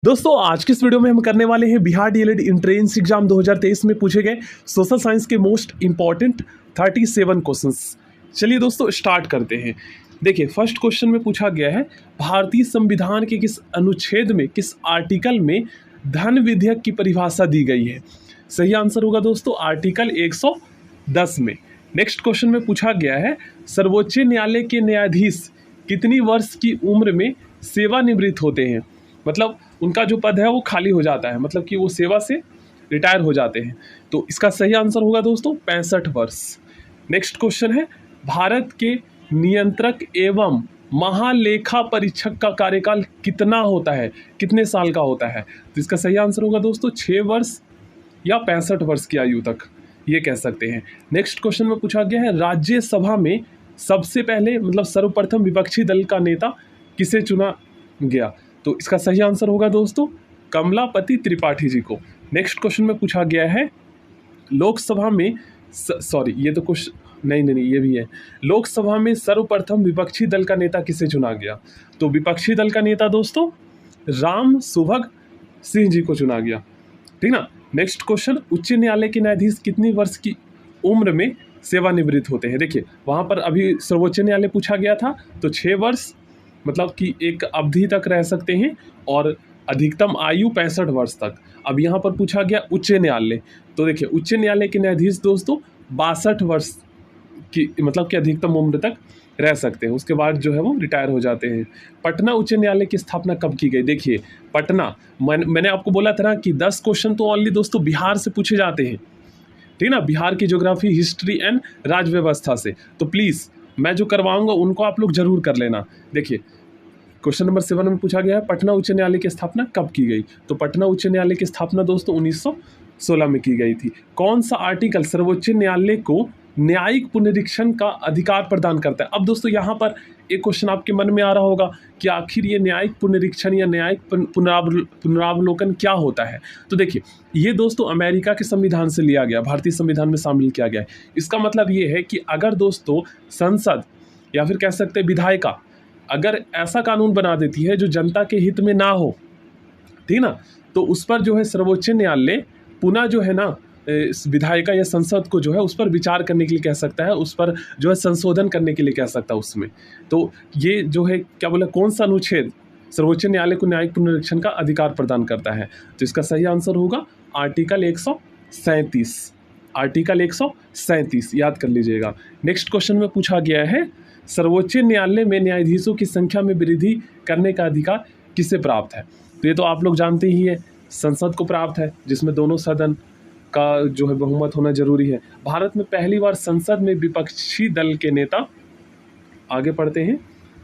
दोस्तों आज की इस वीडियो में हम करने वाले हैं बिहार डीएलएड एंट्रेंस एग्जाम 2023 में पूछे गए सोशल साइंस के मोस्ट इंपॉर्टेंट 37 क्वेश्चंस। चलिए दोस्तों स्टार्ट करते हैं। देखिए फर्स्ट क्वेश्चन में पूछा गया है भारतीय संविधान के किस अनुच्छेद में किस आर्टिकल में धन विधेयक की परिभाषा दी गई है। सही आंसर होगा दोस्तों आर्टिकल 110 में। नेक्स्ट क्वेश्चन में पूछा गया है सर्वोच्च न्यायालय के न्यायाधीश कितनी वर्ष की उम्र में सेवानिवृत्त होते हैं। मतलब उनका जो पद है वो खाली हो जाता है, मतलब कि वो सेवा से रिटायर हो जाते हैं। तो इसका सही आंसर होगा दोस्तों 65 वर्ष। नेक्स्ट क्वेश्चन है भारत के नियंत्रक एवं महालेखा परीक्षक का कार्यकाल कितना होता है, कितने साल का होता है। तो इसका सही आंसर होगा दोस्तों 6 वर्ष या 65 वर्ष की आयु तक ये कह सकते हैं। नेक्स्ट क्वेश्चन में पूछा गया है राज्यसभा में सबसे पहले मतलब सर्वप्रथम विपक्षी दल का नेता किसे चुना गया। तो इसका सही आंसर होगा दोस्तों कमलापति त्रिपाठी जी को। नेक्स्ट क्वेश्चन में पूछा गया है लोकसभा में ये तो कुछ नहीं ये भी है। लोकसभा में सर्वप्रथम विपक्षी दल का नेता किसे चुना गया। तो विपक्षी दल का नेता दोस्तों राम सुभग सिंह जी को चुना गया, ठीक ना। नेक्स्ट क्वेश्चन उच्च न्यायालय के न्यायाधीश कितनी वर्ष की उम्र में सेवानिवृत्त होते हैं। देखिए वहाँ पर अभी सर्वोच्च न्यायालय पूछा गया था तो 6 वर्ष मतलब कि एक अवधि तक रह सकते हैं और अधिकतम आयु 65 वर्ष तक। अब यहाँ पर पूछा गया उच्च न्यायालय, तो देखिए उच्च न्यायालय के न्यायाधीश दोस्तों 62 वर्ष की मतलब कि अधिकतम उम्र तक रह सकते हैं, उसके बाद जो है वो रिटायर हो जाते हैं। पटना उच्च न्यायालय की स्थापना कब की गई। देखिए पटना मैंने आपको बोला था ना कि 10 क्वेश्चन तो ओनली दोस्तों बिहार से पूछे जाते हैं, ठीक ना, बिहार की ज्योग्राफी हिस्ट्री एंड राज्य व्यवस्था से। तो प्लीज़ मैं जो करवाऊंगा उनको आप लोग जरूर कर लेना। देखिए क्वेश्चन नंबर 7 में पूछा गया है पटना उच्च न्यायालय की स्थापना कब की गई। तो पटना उच्च न्यायालय की स्थापना दोस्तों 1916 में की गई थी। कौन सा आर्टिकल सर्वोच्च न्यायालय को न्यायिक पुनरीक्षण का अधिकार प्रदान करता है। अब दोस्तों यहाँ पर एक क्वेश्चन आपके मन में आ रहा होगा कि आखिर ये न्यायिक पुनरीक्षण या न्यायिक पुनरावलोकन क्या होता है। तो देखिए ये दोस्तों अमेरिका के संविधान से लिया गया, भारतीय संविधान में शामिल किया गया है। इसका मतलब ये है कि अगर दोस्तों संसद या फिर कह सकते हैं विधायिका अगर ऐसा कानून बना देती है जो जनता के हित में ना हो, ठीक ना, तो उस पर जो है सर्वोच्च न्यायालय पुनः जो है ना विधायिका या संसद को जो है उस पर विचार करने के लिए कह सकता है, उस पर जो है संशोधन करने के लिए कह सकता है उसमें। तो ये जो है क्या बोला कौन सा अनुच्छेद सर्वोच्च न्यायालय को न्यायिक पुनरीक्षण का अधिकार प्रदान करता है। तो इसका सही आंसर होगा आर्टिकल 137। आर्टिकल 137 याद कर लीजिएगा। नेक्स्ट क्वेश्चन में पूछा गया है सर्वोच्च न्यायालय में न्यायाधीशों की संख्या में वृद्धि करने का अधिकार किसे प्राप्त है। तो ये तो आप लोग जानते ही है संसद को प्राप्त है, जिसमें दोनों सदन का जो है बहुमत होना जरूरी है। भारत में पहली बार संसद में विपक्षी दल के नेता, आगे पढ़ते हैं,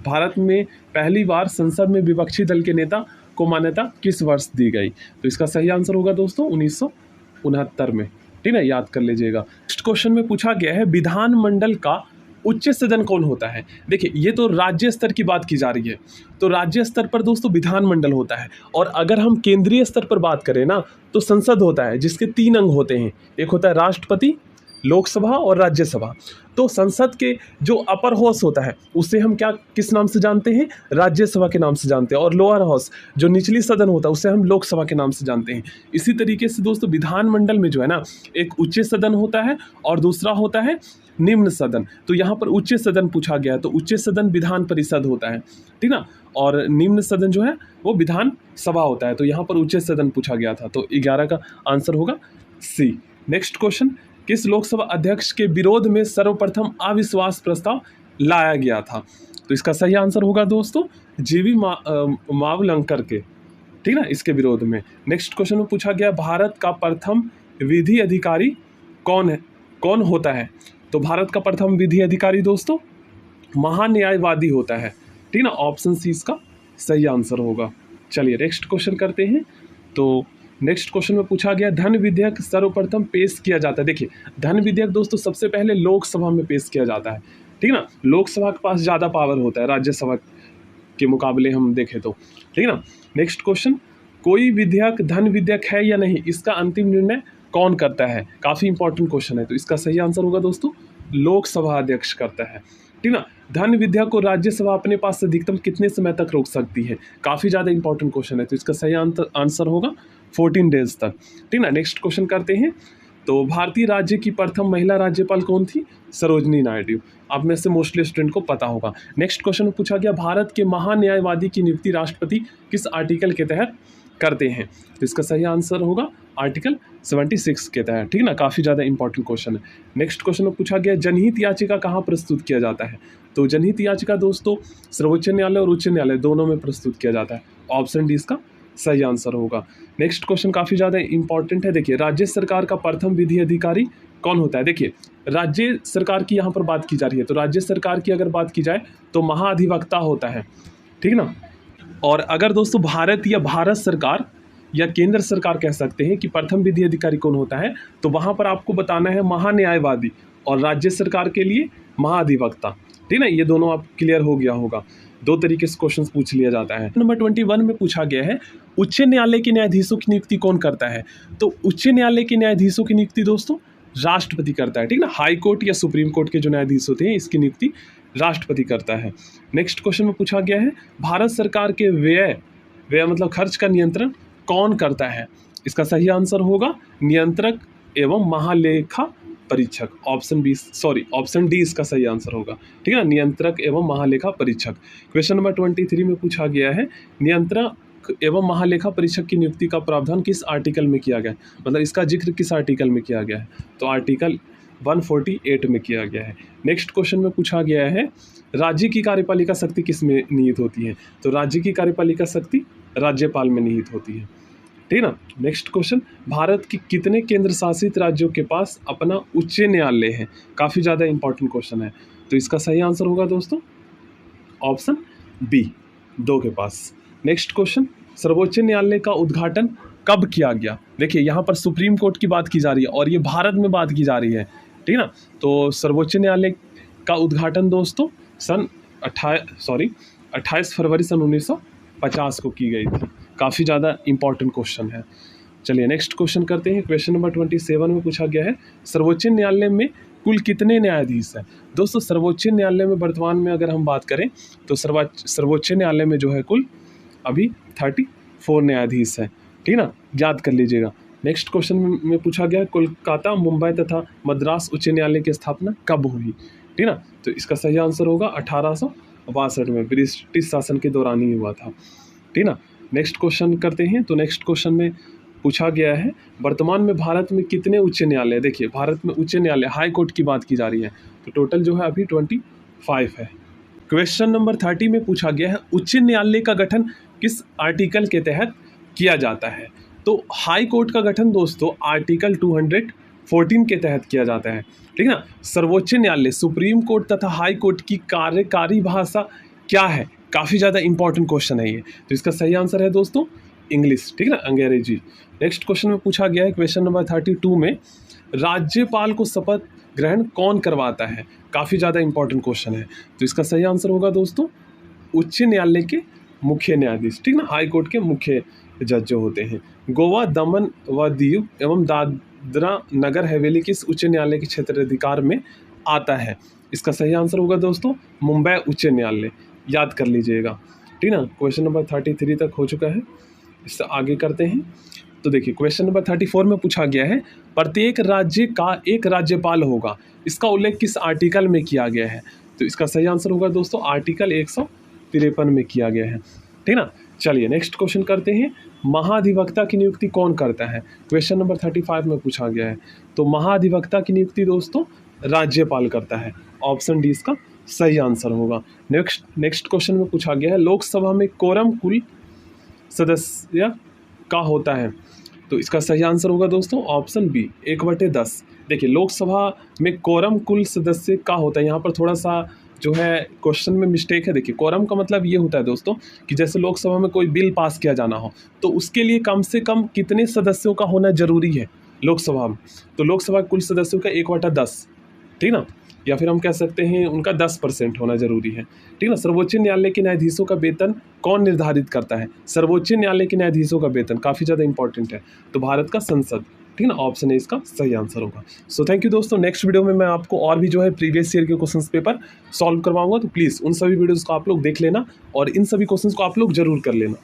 भारत में पहली बार संसद में विपक्षी दल के नेता को मान्यता किस वर्ष दी गई। तो इसका सही आंसर होगा दोस्तों 1969 में, ठीक है, याद कर लीजिएगा। नेक्स्ट क्वेश्चन में पूछा गया है विधानमंडल का उच्च सदन कौन होता है। देखिए ये तो राज्य स्तर की बात की जा रही है, तो राज्य स्तर पर दोस्तों विधानमंडल होता है। और अगर हम केंद्रीय स्तर पर बात करें ना तो संसद होता है जिसके 3 अंग होते हैं, एक होता है राष्ट्रपति, लोकसभा और राज्यसभा। तो संसद के जो अपर हाउस होता है उसे हम क्या किस नाम से जानते हैं, राज्यसभा के नाम से जानते हैं। और लोअर हाउस जो निचली सदन होता है उसे हम लोकसभा के नाम से जानते हैं। इसी तरीके से दोस्तों विधानमंडल में जो है ना एक उच्च सदन होता है और दूसरा होता है निम्न सदन। तो यहाँ पर उच्च सदन पूछा गया है तो उच्च सदन विधान परिषद होता है, ठीक ना, और निम्न सदन जो है वो विधान सभा होता है। तो यहाँ पर उच्च सदन पूछा गया था, तो 11 का आंसर होगा सी। नेक्स्ट क्वेश्चन किस लोकसभा अध्यक्ष के विरोध में सर्वप्रथम अविश्वास प्रस्ताव लाया गया था। तो इसका सही आंसर होगा दोस्तों जीवी मावलंकर के, ठीक ना, इसके विरोध में। नेक्स्ट क्वेश्चन में पूछा गया भारत का प्रथम विधि अधिकारी कौन होता है। तो भारत का प्रथम विधि अधिकारी दोस्तों महान्यायवादी होता है, ठीक ना, ऑप्शन सी इसका सही आंसर होगा। चलिए नेक्स्ट क्वेश्चन करते हैं। तो नेक्स्ट क्वेश्चन में पूछा गया धन विधेयक सर्वप्रथम पेश किया जाता है। देखिए धन विधेयक दोस्तों सबसे पहले लोकसभा में पेश किया जाता है, ठीक ना, लोकसभा के पास ज़्यादा पावर होता है राज्यसभा के मुकाबले हम देखें तो, ठीक ना। नेक्स्ट क्वेश्चन कोई विधेयक धन विधेयक है या नहीं इसका अंतिम निर्णय कौन करता है। काफ़ी इंपॉर्टेंट क्वेश्चन है। तो इसका सही आंसर होगा दोस्तों लोकसभा अध्यक्ष करता है, ठीक ना। धन विद्या को राज्यसभा अपने पास अधिकतम कितने समय तक रोक सकती है? काफ़ी ज़्यादा इंपॉर्टेंट क्वेश्चन है, तो इसका सही आंसर होगा 14 डेज तक, ठीक ना। नेक्स्ट क्वेश्चन करते हैं। तो भारतीय राज्य की प्रथम महिला राज्यपाल कौन थी? सरोजनी नायडू। आप में से मोस्टली स्टूडेंट को पता होगा। नेक्स्ट क्वेश्चन में पूछा गया, भारत के महान्यायवादी की नियुक्ति राष्ट्रपति किस आर्टिकल के तहत करते हैं? तो इसका सही आंसर होगा आर्टिकल 76 के तहत, ठीक ना। काफ़ी ज़्यादा इंपॉर्टेंट क्वेश्चन है। नेक्स्ट क्वेश्चन में पूछा गया, जनहित याचिका कहाँ प्रस्तुत किया जाता है? तो जनहित याचिका दोस्तों सर्वोच्च न्यायालय और उच्च न्यायालय दोनों में प्रस्तुत किया जाता है। ऑप्शन डी इसका सही आंसर होगा। नेक्स्ट क्वेश्चन काफ़ी ज़्यादा इंपॉर्टेंट है। देखिए, राज्य सरकार का प्रथम विधि अधिकारी कौन होता है? देखिए, राज्य सरकार की यहाँ पर बात की जा रही है, तो राज्य सरकार की अगर बात की जाए तो महाधिवक्ता होता है, ठीक ना। और अगर दोस्तों भारत या भारत सरकार या केंद्र सरकार कह सकते हैं कि प्रथम विधि अधिकारी कौन होता है, तो वहाँ पर आपको बताना है महान्यायवादी, और राज्य सरकार के लिए महाधिवक्ता, ठीक ना। ये दोनों आप क्लियर हो गया होगा। दो तरीके से क्वेश्चन पूछ लिया जाता है। नंबर 21 में पूछा गया है, उच्च न्यायालय के न्यायाधीशों की नियुक्ति कौन करता है? तो उच्च न्यायालय के न्यायाधीशों की नियुक्ति दोस्तों राष्ट्रपति करता है, ठीक ना। हाई कोर्ट या सुप्रीम कोर्ट के जो न्यायाधीश होते हैं, इसकी नियुक्ति राष्ट्रपति करता है। नेक्स्ट क्वेश्चन में पूछा गया है, भारत सरकार के व्यय मतलब खर्च का नियंत्रण कौन करता है? इसका सही आंसर होगा नियंत्रक एवं महालेखा परीक्षक। ऑप्शन डी इसका सही आंसर होगा, ठीक है ना, नियंत्रक एवं महालेखा परीक्षक। क्वेश्चन नंबर 23 में पूछा गया है, नियंत्रक एवं महालेखा परीक्षक की नियुक्ति का प्रावधान किस आर्टिकल में किया गया है? मतलब इसका जिक्र किस आर्टिकल में किया गया है? तो आर्टिकल 148 में किया गया है। नेक्स्ट क्वेश्चन में पूछा गया है, राज्य की कार्यपालिका शक्ति किस में निहित होती है? तो राज्य की कार्यपालिका शक्ति राज्यपाल में निहित होती है, ठीक ना। नेक्स्ट क्वेश्चन, भारत के कितने केंद्र शासित राज्यों के पास अपना उच्च न्यायालय है? काफ़ी ज़्यादा इंपॉर्टेंट क्वेश्चन है, तो इसका सही आंसर होगा दोस्तों ऑप्शन बी, 2 के पास। नेक्स्ट क्वेश्चन, सर्वोच्च न्यायालय का उद्घाटन कब किया गया? देखिए, यहाँ पर सुप्रीम कोर्ट की बात की जा रही है और ये भारत में बात की जा रही है, ठीक ना। तो सर्वोच्च न्यायालय का उद्घाटन दोस्तों 28 फरवरी सन 1950 को की गई थी। काफ़ी ज़्यादा इंपॉर्टेंट क्वेश्चन है। चलिए नेक्स्ट क्वेश्चन करते हैं। क्वेश्चन नंबर 27 में पूछा गया है, सर्वोच्च न्यायालय में कुल कितने न्यायाधीश हैं? दोस्तों सर्वोच्च न्यायालय में वर्तमान में अगर हम बात करें तो सर्वोच्च न्यायालय में जो है कुल अभी 34 न्यायाधीश हैं, ठीक ना, याद कर लीजिएगा। नेक्स्ट क्वेश्चन में पूछा गया, कोलकाता, मुंबई तथा मद्रास उच्च न्यायालय की स्थापना कब हुई? ठीक ना, तो इसका सही आंसर होगा 1862 में, ब्रिटिश शासन के दौरान ही हुआ था, ठीक ना। नेक्स्ट क्वेश्चन करते हैं। तो नेक्स्ट क्वेश्चन में पूछा गया है, वर्तमान में भारत में कितने उच्च न्यायालय? देखिए, भारत में उच्च न्यायालय हाई कोर्ट की बात की जा रही है, तो टोटल जो है अभी 25 है। क्वेश्चन नंबर 30 में पूछा गया है, उच्च न्यायालय का गठन किस आर्टिकल के तहत किया जाता है? तो हाई कोर्ट का गठन दोस्तों आर्टिकल 214 के तहत किया जाता है, ठीक है ना। सर्वोच्च न्यायालय, सुप्रीम कोर्ट तथा हाई कोर्ट की कार्यकारी भाषा क्या है? काफ़ी ज़्यादा इंपॉर्टेंट क्वेश्चन है ये, तो इसका सही आंसर है दोस्तों इंग्लिश, ठीक है ना, अंग्रेजी। नेक्स्ट क्वेश्चन में पूछा गया है, क्वेश्चन नंबर 32 में, राज्यपाल को शपथ ग्रहण कौन करवाता है? काफ़ी ज़्यादा इंपॉर्टेंट क्वेश्चन है, तो इसका सही आंसर होगा दोस्तों उच्च न्यायालय के मुख्य न्यायाधीश, ठीक ना, हाई कोर्ट के मुख्य जज जो होते हैं। गोवा, दमन व दीव एवं दादरा नगर हवेली किस उच्च न्यायालय के क्षेत्राधिकार में आता है? इसका सही आंसर होगा दोस्तों मुंबई उच्च न्यायालय, याद कर लीजिएगा, ठीक ना। क्वेश्चन नंबर 33 तक हो चुका है, इससे आगे करते हैं। तो देखिए, क्वेश्चन नंबर 34 में पूछा गया है, प्रत्येक राज्य का एक राज्यपाल होगा, इसका उल्लेख किस आर्टिकल में किया गया है? तो इसका सही आंसर होगा दोस्तों आर्टिकल 153 में किया गया है, ठीक ना। चलिए नेक्स्ट क्वेश्चन करते हैं, महाधिवक्ता की नियुक्ति कौन करता है? क्वेश्चन नंबर 35 में पूछा गया है, तो महाधिवक्ता की नियुक्ति दोस्तों राज्यपाल करता है, ऑप्शन डी इसका सही आंसर होगा। नेक्स्ट क्वेश्चन में पूछा गया है, लोकसभा में कोरम कुल सदस्य का होता है? तो इसका सही आंसर होगा दोस्तों ऑप्शन बी 1/10। देखिए, लोकसभा में कोरम कुल सदस्य का होता है, यहाँ पर थोड़ा सा जो है क्वेश्चन में मिस्टेक है। देखिए, कोरम का मतलब ये होता है दोस्तों कि जैसे लोकसभा में कोई बिल पास किया जाना हो, तो उसके लिए कम से कम कितने सदस्यों का होना जरूरी है लोकसभा में? तो लोकसभा कुल सदस्यों का 1/10, ठीक ना, या फिर हम कह सकते हैं उनका 10% होना जरूरी है, ठीक ना। सर्वोच्च न्यायालय के न्यायाधीशों का वेतन कौन निर्धारित करता है? सर्वोच्च न्यायालय के न्यायाधीशों का वेतन काफ़ी ज़्यादा इंपॉर्टेंट है, तो भारत का संसद, ठीक है ना, ऑप्शन ए इसका सही आंसर होगा। सो थैंक यू दोस्तों। नेक्स्ट वीडियो में मैं आपको और भी जो है प्रीवियस ईयर के क्वेश्चंस पेपर सॉल्व करवाऊंगा, तो प्लीज़ उन सभी वीडियोज़ को आप लोग देख लेना और इन सभी क्वेश्चंस को आप लोग जरूर कर लेना।